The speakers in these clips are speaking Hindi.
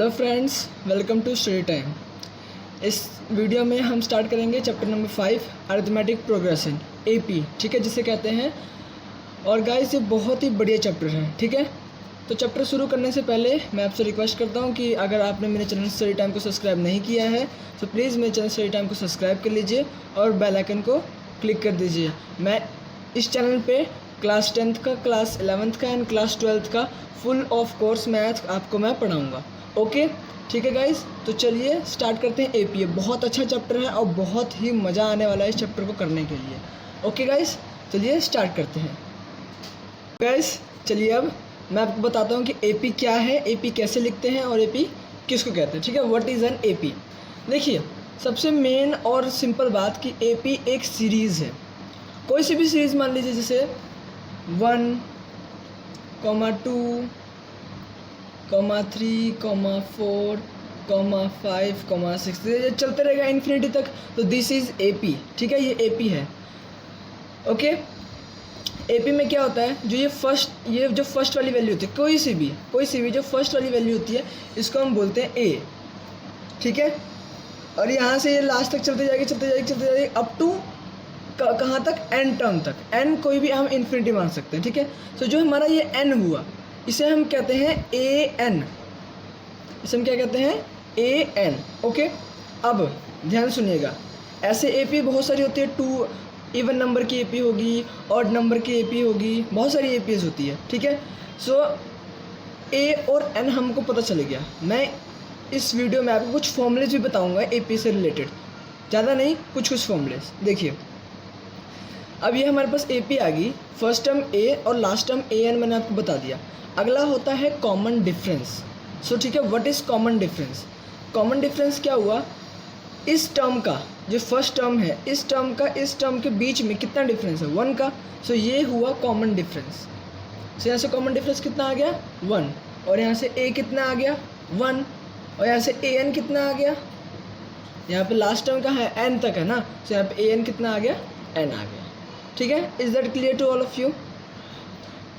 Hello friends, welcome to study time. इस वीडियो में हम स्टार्ट करेंगे chapter number 5 arithmetic progression AP, ठीक है, जिसे कहते हैं। और गाइस ये बहुत ही बढ़िया चैप्टर है, ठीक है। तो चैप्टर शुरू करने से पहले मैं आपसे रिक्वेस्ट करता हूं कि अगर आपने मेरे चैनल स्टडी टाइम को सब्सक्राइब नहीं किया है तो प्लीज़ मेरे चैनल स्टडी टाइम को सब्सक्राइब कर लीजिए और बेल आइकन को क्लिक कर दीजिए। मैं इस चैनल पे क्लास 10th का, क्लास 11th का एंड क्लास 12th का फुल ऑफ कोर्स मैथ आपको मैं पढ़ाऊँगा। ओके, ठीक है गाइस। तो चलिए स्टार्ट करते हैं। एपी बहुत अच्छा चैप्टर है और बहुत ही मज़ा आने वाला है इस चैप्टर को करने के लिए। ओके गाइस, चलिए स्टार्ट करते हैं। गाइस चलिए अब मैं आपको बताता हूँ कि एपी क्या है, एपी कैसे लिखते हैं और एपी किसको कहते हैं, ठीक है। What is an AP. देखिए, सबसे मेन और सिंपल बात कि एपी एक सीरीज़ है। कोई सी भी सीरीज़ मान लीजिए, जैसे 1, 2, 3, 4, 5, 6 ये चलते रहेगा इन्फिनिटी तक। तो दिस इज़ एपी, ठीक है, ये एपी है। ओके, एपी में क्या होता है, ये जो फर्स्ट वाली वैल्यू होती है, कोई सी भी जो फर्स्ट वाली वैल्यू होती है, इसको हम बोलते हैं ए, ठीक है। और यहाँ से ये लास्ट तक चलते जाएगी अप टू कहाँ तक, एन टर्म तक। एन कोई भी हम इन्फिनिटी मान सकते हैं, ठीक है। तो जो हमारा ये एन हुआ, इसे हम कहते हैं ए एन, इसे हम क्या कहते हैं, ए एन। ओके, अब ध्यान सुनिएगा, ऐसे एपी बहुत सारी होती है। 2 इवन नंबर की एपी होगी, ऑड नंबर की एपी होगी, बहुत सारी एपीज होती है, ठीक है। सो ए और एन हमको पता चल गया। मैं इस वीडियो में आपको कुछ फॉर्मूलेज भी बताऊंगा एपी से रिलेटेड, ज़्यादा नहीं, कुछ फॉर्मूलेज। देखिए, अब ये हमारे पास एपी आ गई, फर्स्ट टर्म ए और लास्ट टर्म ए एन मैंने आपको बता दिया। अगला होता है कॉमन डिफरेंस। सो ठीक है, what is common difference. Common difference क्या हुआ, इस टर्म का जो फर्स्ट टर्म है, इस टर्म का इस टर्म के बीच में कितना डिफरेंस है, 1 का। सो ये हुआ कॉमन डिफरेंस। सो यहाँ से कॉमन डिफरेंस कितना आ गया, 1। और यहाँ से ए कितना आ गया, 1। और यहाँ से ए एन कितना आ गया, यहाँ पे लास्ट टर्म का है, एन तक है ना। सो यहाँ पे ए एन कितना आ गया, एन आ गया, ठीक है। Is that clear to all of you.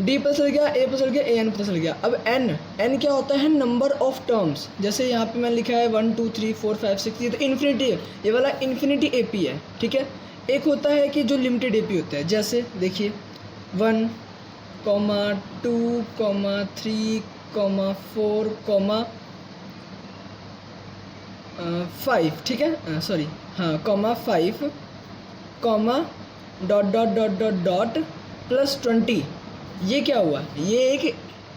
D पता चल गया, ए पता चल गया, ए एन पता चल गया। अब एन क्या होता है, नंबर ऑफ टर्म्स। जैसे यहाँ पे मैं लिखा है 1 2 3 4 5 6, ये तो इन्फिनिटी है, ये वाला इन्फिनिटी एपी है, ठीक है। एक होता है कि जो लिमिटेड एपी होता है, जैसे देखिए 1, 2, 3, 4, 5, ठीक है, सॉरी, हाँ, 5, डॉट प्लस 20। ये क्या हुआ, ये एक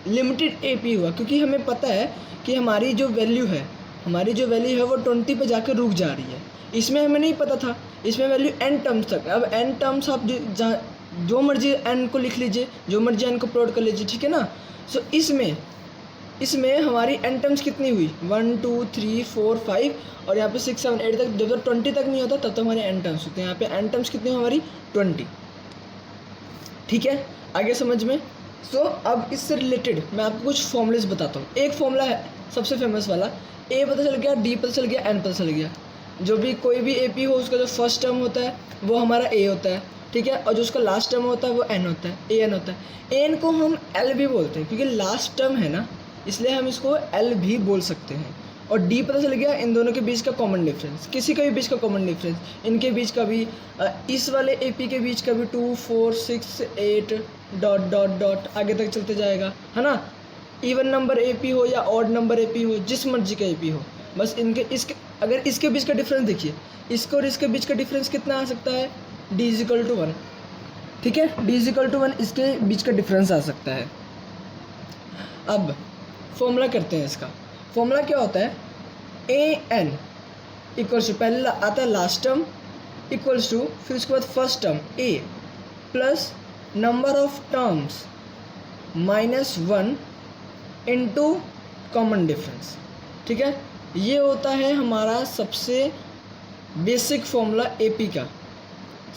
लिमिटेड एपी हुआ, क्योंकि हमें पता है कि हमारी जो वैल्यू है वो 20 पे जाकर रुक जा रही है। इसमें हमें नहीं पता था, इसमें वैल्यू एन टर्म्स तक। अब एन टर्म्स आप जो मर्जी एन को लिख लीजिए, जो मर्जी एन को प्लॉट कर लीजिए, ठीक है ना। सो इसमें हमारी एन टर्म्स कितनी हुई, 1 2 3 4 5 और यहाँ पे 6 7 8 तक। जब तक 20 तक नहीं होता तब तक हमारे एन टर्म्स होते हैं। यहाँ पे एन टर्म्स कितनी हुई हमारी, 20, ठीक है। आगे समझ में। सो अब इससे रिलेटेड मैं आपको कुछ फॉर्मूलेस बताता हूँ। एक फॉर्मूला है सबसे फेमस वाला, ए पता चल गया, डी पता चल गया, एन पता चल गया। जो भी कोई भी एपी हो, उसका जो फर्स्ट टर्म होता है वो हमारा ए होता है, ठीक है। और जो उसका लास्ट टर्म होता है वो एन होता है, ए एन होता है। एन को हम एल भी बोलते हैं, क्योंकि लास्ट टर्म है ना, इसलिए हम इसको एल भी बोल सकते हैं। और डी पता चल गया, इन दोनों के बीच का कॉमन डिफरेंस, किसी का भी बीच का कॉमन डिफरेंस, इनके बीच का भी, इस वाले एपी के बीच का भी 2 4 6 8 डॉट आगे तक चलते जाएगा, है ना। इवन नंबर एपी हो या ऑड नंबर एपी हो, जिस मर्जी का एपी हो, बस अगर इसके बीच का डिफरेंस देखिए, इसको और इसके बीच का डिफरेंस कितना आ सकता है, डी इज इक्वल टू 1, ठीक है। डी इज इक्वल टू 1 इसके बीच का डिफरेंस आ सकता है। अब फॉर्मूला करते हैं इसका। फॉर्मूला क्या होता है, ए एन इक्वल्स टू, पहले आता है लास्ट टर्म इक्वल्स टू, फिर उसके बाद first term A plus number of terms -1 into common difference, ठीक है। ये होता है हमारा सबसे बेसिक फॉर्मूला एपी का,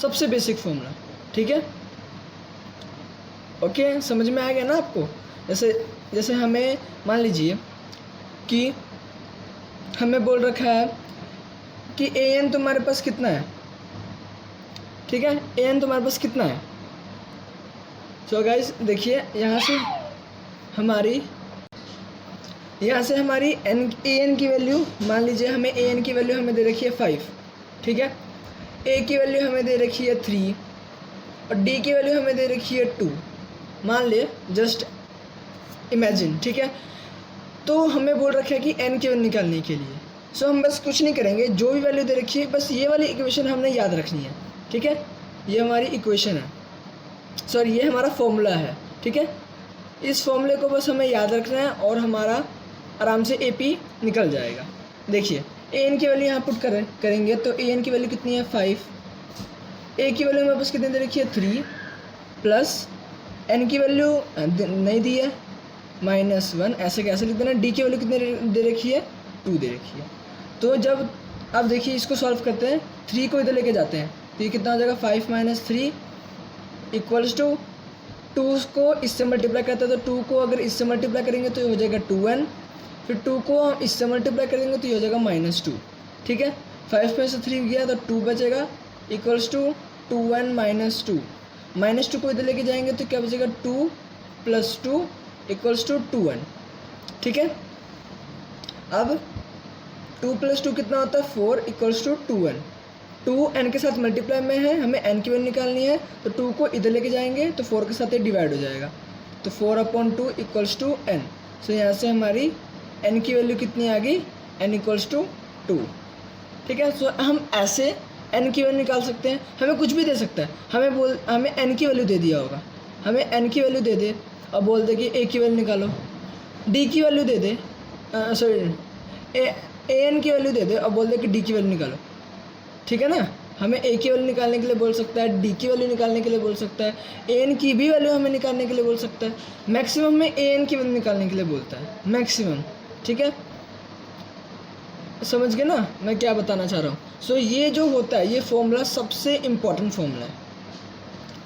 सबसे बेसिक फॉर्मूला, ठीक है। ओके, समझ में आ गया ना आपको। जैसे हमें मान लीजिए कि हमें बोल रखा है कि ए एन तुम्हारे पास कितना है, ठीक है, ए एन तुम्हारे पास कितना है। सो गाइस देखिए, यहाँ से हमारी यहाँ से हमारी ए एन की वैल्यू, मान लीजिए हमें ए एन की वैल्यू हमें दे रखी है 5, ठीक है। ए की वैल्यू हमें दे रखी है 3 और डी की वैल्यू हमें दे रखी है 2, मान लिए, जस्ट इमेजिन, ठीक है। तो हमें बोल रखा है कि एन की वैल्यू निकालने के लिए। सो हम बस कुछ नहीं करेंगे, जो भी वैल्यू दे रखी है बस ये वाली इक्वेशन हमने याद रखनी है, ठीक है। ये हमारी इक्वेशन है, सॉरी ये हमारा फॉर्मूला है, ठीक है। इस फॉर्मूले को बस हमें याद रखना है और हमारा आराम से ए पी निकल जाएगा। देखिए ए एन की वैल्यू यहाँ पुट करेंगे तो ए एन की वैल्यू कितनी है 5, ए की वैल्यू हमारे पास कितनी दे रखी है 3 प्लस एन की वैल्यू नहीं दी है -1, ऐसे कैसे लिख देना। डी की वैल्यू कितनी दे रखी है 2 दे रखी है। तो जब अब देखिए इसको सॉल्व करते हैं, 3 को इधर लेके जाते हैं तो ये कितना हो जाएगा 5 - 3 इक्वल्स टू 2 को इससे मल्टीप्लाई करते हैं तो 2 को अगर इससे मल्टीप्लाई करेंगे तो ये हो जाएगा 2n, फिर 2 को हम इससे मल्टीप्लाई करेंगे तो ये हो जाएगा -2, ठीक है। 5 में से 3 गया तो 2 बचेगा इक्वल्स टू 2n - 2, -2 को इधर लेके जाएंगे तो क्या बचेगा 2 + 2 इक्वल्स टू 2n, ठीक है। अब 2 + 2 कितना होता है 4 इक्वल्स टू 2n। 2 n के साथ मल्टीप्लाई में है, हमें n की वैल्यू निकालनी है तो 2 को इधर लेके जाएंगे तो 4 के साथ ये डिवाइड हो जाएगा तो 4/2 इक्वल्स टू n। सो यहाँ से हमारी n की वैल्यू कितनी आ गई, n इक्वल्स टू 2, ठीक है। सो हम ऐसे n की वैल्यू निकाल सकते हैं, हमें कुछ भी दे सकता है, हमें n की वैल्यू दे दिया होगा, हमें n की वैल्यू दे दे और बोल दे कि a की वैल्यू निकालो, d की value they they, sorry A N की वैल्यू दे दे और बोल दे कि d की वैल्यू निकालो, ठीक है ना। हमें ए की वैल्यू निकालने के लिए बोल सकता है, डी की वैल्यू निकालने के लिए बोल सकता है, ए एन की भी वैल्यू हमें निकालने के लिए बोल सकता है। मैक्सिमम में ए एन की वैल्यू निकालने के लिए बोलता है, मैक्सिमम, ठीक है। समझ गए ना मैं क्या बताना चाह रहा हूँ। सो ये जो होता है ये फॉर्मूला सबसे इम्पॉर्टेंट फॉर्मूला है,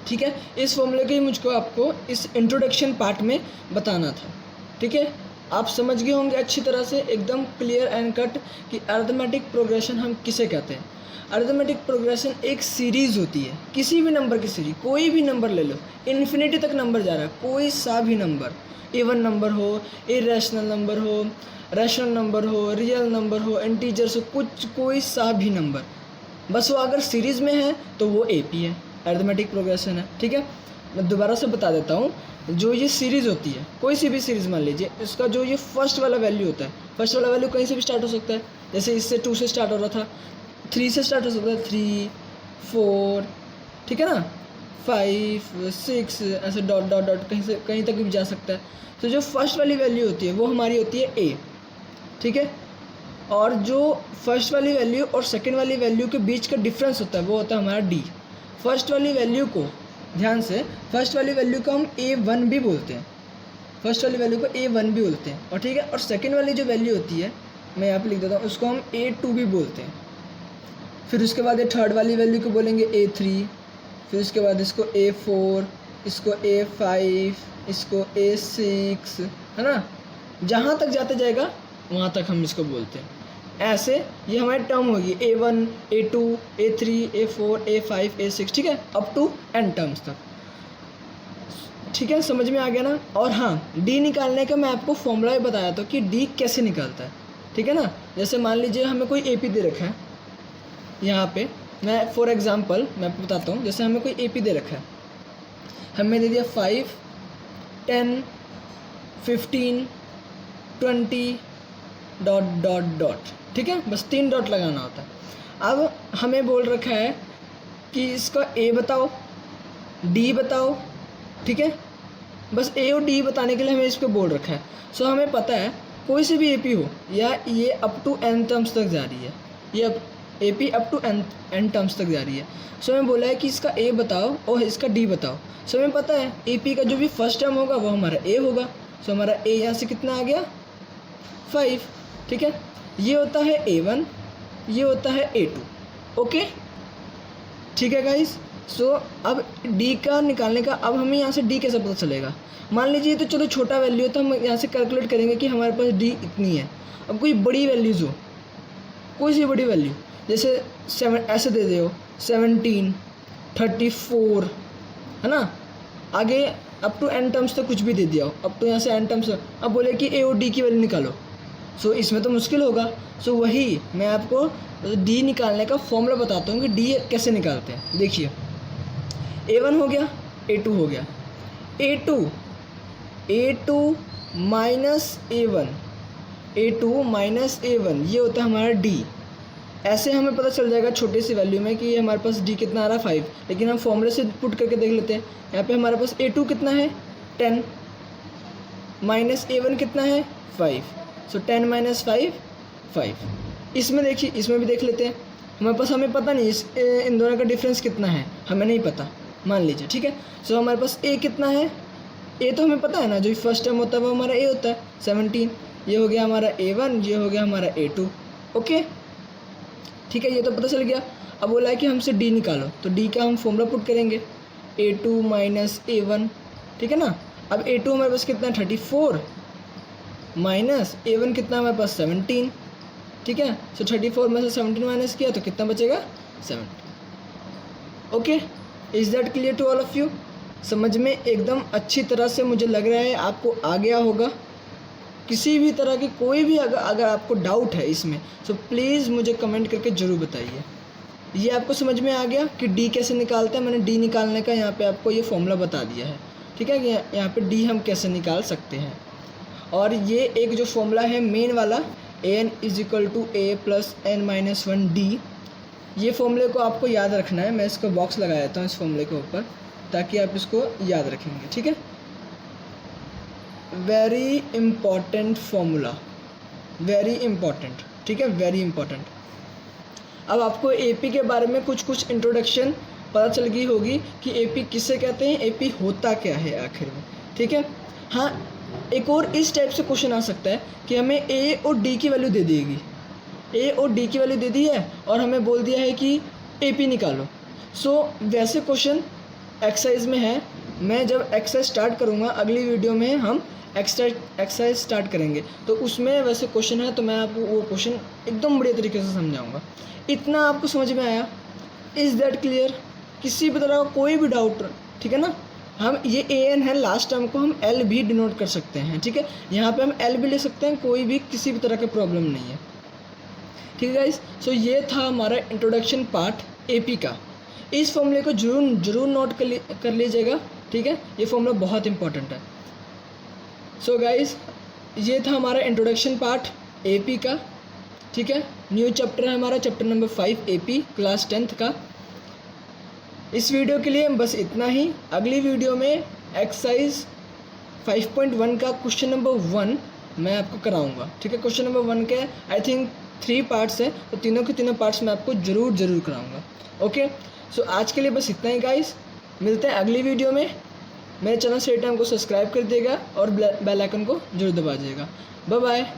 ठीक है। इस फॉर्मूले को ही मुझको आपको इस इंट्रोडक्शन पार्ट में बताना था, ठीक है। आप समझ गए होंगे अच्छी तरह से, एकदम क्लियर एंड कट कि अरिथमेटिक प्रोग्रेशन हम किसे कहते हैं। अरिथमेटिक प्रोग्रेशन एक सीरीज़ होती है, किसी भी नंबर की सीरीज, कोई भी नंबर ले लो, इन्फिनिटी तक नंबर जा रहा है, कोई सा भी नंबर, इवन नंबर हो, इरेशनल नंबर हो, रैशनल नंबर हो, रियल नंबर हो, इंटीजर्स हो, कुछ कोई सा भी नंबर, बस वो अगर सीरीज़ में है तो वो ए पी है, अरिथमेटिक प्रोग्रेशन है, ठीक है। मैं दोबारा से बता देता हूँ, जो ये सीरीज़ होती है, कोई सी भी सीरीज़ मान लीजिए, इसका जो ये फर्स्ट वाला वैल्यू होता है, फर्स्ट वाला वैल्यू कहीं से भी स्टार्ट हो सकता है, जैसे इससे 2 से स्टार्ट हो रहा था, 3 से स्टार्ट हो सकता है, 3 4, ठीक है ना, 5 6 ऐसे डॉट डॉट डॉट कहीं तक भी जा सकता है। तो जो फर्स्ट वाली वैल्यू होती है वो हमारी होती है ए, ठीक है। और जो फर्स्ट वाली वैल्यू और सेकंड वाली वैल्यू के बीच का डिफरेंस होता है वो होता है हमारा डी। फर्स्ट वाली वैल्यू को ध्यान से, फर्स्ट वाली वैल्यू को हम A1 भी बोलते हैं, फर्स्ट वाली वैल्यू को A1 भी बोलते हैं, और ठीक है। और सेकंड वाली जो वैल्यू होती है, मैं यहाँ पे लिख देता हूँ, उसको हम A2 भी बोलते हैं। फिर उसके बाद ये थर्ड वाली वैल्यू को बोलेंगे A3, फिर उसके बाद इसको A4, इसको A5, इसको A6, है ना, जहाँ तक जाते जाएगा वहाँ तक हम इसको बोलते हैं। ऐसे ये हमारी टर्म होगी A1, A2, A3, A4, A5, A6, ठीक है, अप टू n टर्म्स तक, ठीक है। समझ में आ गया ना। और हाँ, डी निकालने का मैं आपको फॉर्मूला भी बताया था कि डी कैसे निकालता है, ठीक है ना। जैसे मान लीजिए हमें कोई ए पी दे रखा है, यहाँ पे मैं फॉर एग्जांपल मैं आपको बताता हूँ, जैसे हमें कोई ए पी दे रखा है, हमें दे दिया 5, 10, 15, 20 डॉट डॉट डॉट, ठीक है, बस 3 डॉट लगाना होता है। अब हमें बोल रखा है कि इसका ए बताओ, डी बताओ, ठीक है, बस ए और डी बताने के लिए हमें इसको बोल रखा है। सो हमें पता है कोई से भी ए पी हो या ये अप टू n टर्म्स तक जा रही है, ये A P up to n terms तक जा रही है। सो हमें बोला है कि इसका ए बताओ और इसका डी बताओ। सो हमें पता है ए पी का जो भी फर्स्ट टर्म होगा वो हमारा ए होगा। सो हमारा ए यहाँ से कितना आ गया 5, ठीक है। ये होता है A1, ये होता है A2, ओके, ठीक है गाइस। सो अब D का निकालने का, अब हमें यहाँ से D कैसे पता चलेगा। मान लीजिए तो चलो छोटा वैल्यू है तो हम यहाँ से कैलकुलेट करेंगे कि हमारे पास D इतनी है। अब कोई बड़ी वैल्यूज़ हो, कोई सी बड़ी वैल्यू, जैसे 7 ऐसे दे दो 17, 34, है ना, आगे अप टू n टर्म्स तक कुछ भी दे दिया हो, अब तो यहाँ से n टर्म्स, अब बोले कि a और d की वैल्यू निकालो, सो इसमें तो मुश्किल होगा। सो वही मैं आपको d निकालने का फॉर्मूला बताता हूँ कि d कैसे निकालते हैं। देखिए a1 हो गया, a2 हो गया, a2 माइनस a1 ये होता है हमारा d। ऐसे हमें पता चल जाएगा छोटी सी वैल्यू में कि हमारे पास d कितना आ रहा है 5, लेकिन हम फॉर्मूले से पुट करके देख लेते हैं। यहाँ पे हमारे पास a2 कितना है 10 माइनस a1 कितना है 5, सो 10 माइनस 5। इसमें देखिए, इसमें भी देख लेते हैं। हमारे पास, हमें पता नहीं इन दोनों का डिफरेंस कितना है, हमें नहीं पता, मान लीजिए, ठीक है। सो हमारे पास a कितना है, a तो हमें पता है ना, जो फर्स्ट टर्म होता है वो हमारा a होता है 17। ये हो गया हमारा a1, ये हो गया हमारा a2। ओके ठीक है, ये तो पता चल गया। अब बोला है कि हमसे d निकालो, तो d का हम फॉर्मूला पुट करेंगे a2 माइनस a1, ठीक है ना। अब a2 हमारे पास कितना है 34 माइनस a1 कितना हमारे पास 17, ठीक है। सो 34 में से 17 माइनस किया तो कितना बचेगा 7। Okay, is that clear to all of you? समझ में एकदम अच्छी तरह से मुझे लग रहा है आपको आ गया होगा। किसी भी तरह की कोई भी अगर आपको डाउट है इसमें, सो प्लीज़ मुझे कमेंट करके ज़रूर बताइए। ये आपको समझ में आ गया कि डी कैसे निकालते हैं? मैंने डी निकालने का यहाँ पे आपको ये फॉर्मूला बता दिया है, ठीक है। यहाँ पे डी हम कैसे निकाल सकते हैं। और ये एक जो फॉर्मूला है मेन वाला, an is equal to a plus n-1d, ये फॉर्मूले को आपको याद रखना है। मैं इसको बॉक्स लगा देता हूँ इस फॉर्मूले के ऊपर, ताकि आप इसको याद रखेंगे, ठीक है। Very important formula, very important, ठीक है, वेरी इम्पॉर्टेंट। अब आपको एपी के बारे में कुछ इंट्रोडक्शन पता चल गई होगी कि एपी किसे कहते हैं, एपी होता क्या है आखिर में, ठीक है। हाँ, एक और इस टाइप से क्वेश्चन आ सकता है कि हमें ए और डी की वैल्यू दे देगी, ए और डी की वैल्यू दे दी है और हमें बोल दिया है कि एपी निकालो। सो वैसे क्वेश्चन एक्सरसाइज में है। मैं जब एक्सरसाइज स्टार्ट करूँगा अगली वीडियो में, हम एक्सरसाइज स्टार्ट करेंगे, तो उसमें वैसे क्वेश्चन है, तो मैं आपको वो क्वेश्चन एकदम बढ़िया तरीके से समझाऊंगा। इतना आपको समझ में आया? Is that clear? किसी भी तरह का कोई भी डाउट, ठीक है ना। हम ये an है, लास्ट टर्म को हम l भी डिनोट कर सकते हैं, ठीक है। यहाँ पे हम l भी ले सकते हैं, कोई भी किसी भी तरह का प्रॉब्लम नहीं है, ठीक है गाइस। सो ये था हमारा इंट्रोडक्शन पार्ट एपी का। इस फॉर्मूले को जरूर नोट कर लीजिएगा, ठीक है। ये फॉर्मूला बहुत इंपॉर्टेंट है। सो गाइस, ये था हमारा इंट्रोडक्शन पार्ट एपी का, ठीक है। न्यू चैप्टर है हमारा, chapter number 5 AP class 10th का। इस वीडियो के लिए बस इतना ही। अगली वीडियो में एक्सरसाइज 5.1 का क्वेश्चन नंबर 1 मैं आपको कराऊंगा, ठीक है। क्वेश्चन नंबर 1 के आई थिंक 3 पार्ट्स हैं, तो तीनों के तीनों पार्ट्स मैं आपको ज़रूर कराऊंगा। ओके, सो आज के लिए बस इतना ही गाइस। मिलते हैं अगली वीडियो में। मेरे चैनल से टाइम को सब्सक्राइब कर दिएगा और बेल आइकन को जरूर दबा दीजिएगा। Bye bye.